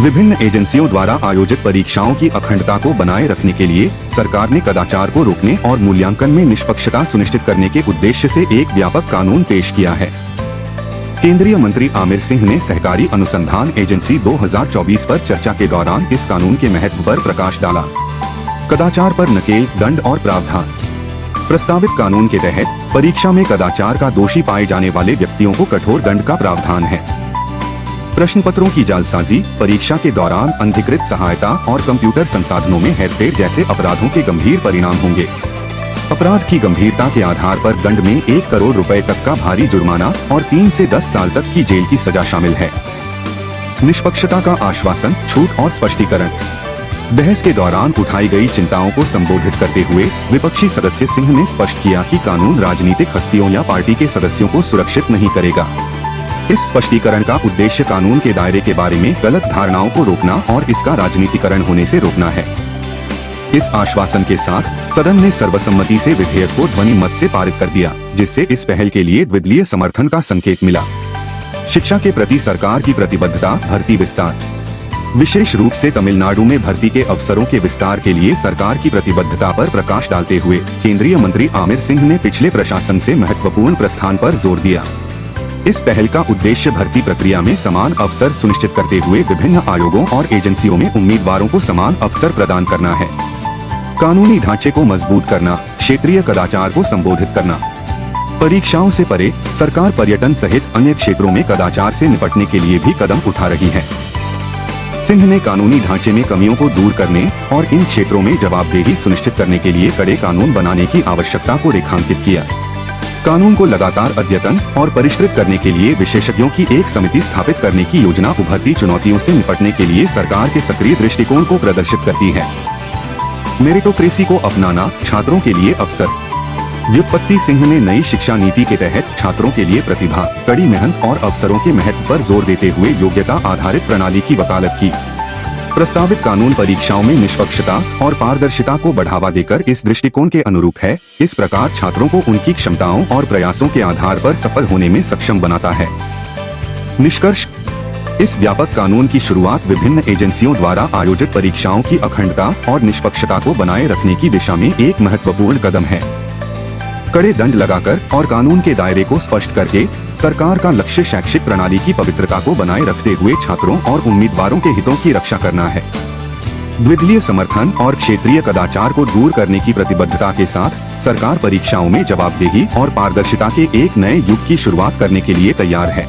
विभिन्न एजेंसियों द्वारा आयोजित परीक्षाओं की अखंडता को बनाए रखने के लिए सरकार ने कदाचार को रोकने और मूल्यांकन में निष्पक्षता सुनिश्चित करने के उद्देश्य से एक व्यापक कानून पेश किया है। केंद्रीय मंत्री आमिर सिंह ने सहकारी अनुसंधान एजेंसी 2024 पर चर्चा के दौरान इस कानून के महत्व पर प्रकाश डाला। कदाचार पर नकेल, दंड और प्रावधान। प्रस्तावित कानून के तहत परीक्षा में कदाचार का दोषी पाए जाने वाले व्यक्तियों को कठोर दंड का प्रावधान है। प्रश्न पत्रों की जालसाजी, परीक्षा के दौरान अनधिकृत सहायता और कंप्यूटर संसाधनों में हेरफेर जैसे अपराधों के गंभीर परिणाम होंगे। अपराध की गंभीरता के आधार पर दंड में 1 करोड़ रुपए तक का भारी जुर्माना और 3 से 10 साल तक की जेल की सजा शामिल है। निष्पक्षता का आश्वासन, छूट और स्पष्टीकरण। बहस के दौरान उठाई गई चिंताओं को संबोधित करते हुए विपक्षी सदस्य सिंह ने स्पष्ट किया कि कानून राजनीतिक हस्तियों या पार्टी के सदस्यों को सुरक्षित नहीं करेगा। इस स्पष्टीकरण का उद्देश्य कानून के दायरे के बारे में गलत धारणाओं को रोकना और इसका राजनीतिकरण होने से रोकना है। इस आश्वासन के साथ सदन ने सर्वसम्मति से विधेयक को ध्वनि मत से पारित कर दिया, जिससे इस पहल के लिए द्विदलीय समर्थन का संकेत मिला। शिक्षा के प्रति सरकार की प्रतिबद्धता, भर्ती विस्तार। विशेष रूप से तमिलनाडु में भर्ती के अवसरों के विस्तार के लिए सरकार की प्रतिबद्धता पर प्रकाश डालते हुए केंद्रीय मंत्री आमिर सिंह ने पिछले प्रशासन से महत्वपूर्ण प्रस्थान पर जोर दिया। इस पहल का उद्देश्य भर्ती प्रक्रिया में समान अवसर सुनिश्चित करते हुए विभिन्न आयोगों और एजेंसियों में उम्मीदवारों को समान अवसर प्रदान करना है। कानूनी ढांचे को मजबूत करना, क्षेत्रीय कदाचार को संबोधित करना। परीक्षाओं से परे सरकार पर्यटन सहित अन्य क्षेत्रों में कदाचार से निपटने के लिए भी कदम उठा रही है। सिंह ने कानूनी ढांचे में कमियों को दूर करने और इन क्षेत्रों में जवाबदेही सुनिश्चित करने के लिए कड़े कानून बनाने की आवश्यकता को रेखांकित किया। कानून को लगातार अद्यतन और परिष्कृत करने के लिए विशेषज्ञों की एक समिति स्थापित करने की योजना उभरती चुनौतियों से निपटने के लिए सरकार के सक्रिय दृष्टिकोण को प्रदर्शित करती है। मेरिटोक्रेसी को अपनाना, छात्रों के लिए अवसर। व्युत्पत्ति सिंह ने नई शिक्षा नीति के तहत छात्रों के लिए प्रतिभा, कड़ी मेहनत और अवसरों के महत्व पर जोर देते हुए योग्यता आधारित प्रणाली की वकालत की। प्रस्तावित कानून परीक्षाओं में निष्पक्षता और पारदर्शिता को बढ़ावा देकर इस दृष्टिकोण के अनुरूप है। इस प्रकार छात्रों को उनकी क्षमताओं और प्रयासों के आधार पर सफल होने में सक्षम बनाता है। निष्कर्ष, इस व्यापक कानून की शुरुआत विभिन्न एजेंसियों द्वारा आयोजित परीक्षाओं की अखंडता और निष्पक्षता को बनाए रखने की दिशा में एक महत्वपूर्ण कदम है। कड़े दंड लगाकर और कानून के दायरे को स्पष्ट करके सरकार का लक्ष्य शैक्षिक प्रणाली की पवित्रता को बनाए रखते हुए छात्रों और उम्मीदवारों के हितों की रक्षा करना है। द्विदलीय समर्थन और क्षेत्रीय कदाचार को दूर करने की प्रतिबद्धता के साथ सरकार परीक्षाओं में जवाबदेही और पारदर्शिता के एक नए युग की शुरुआत करने के लिए तैयार है।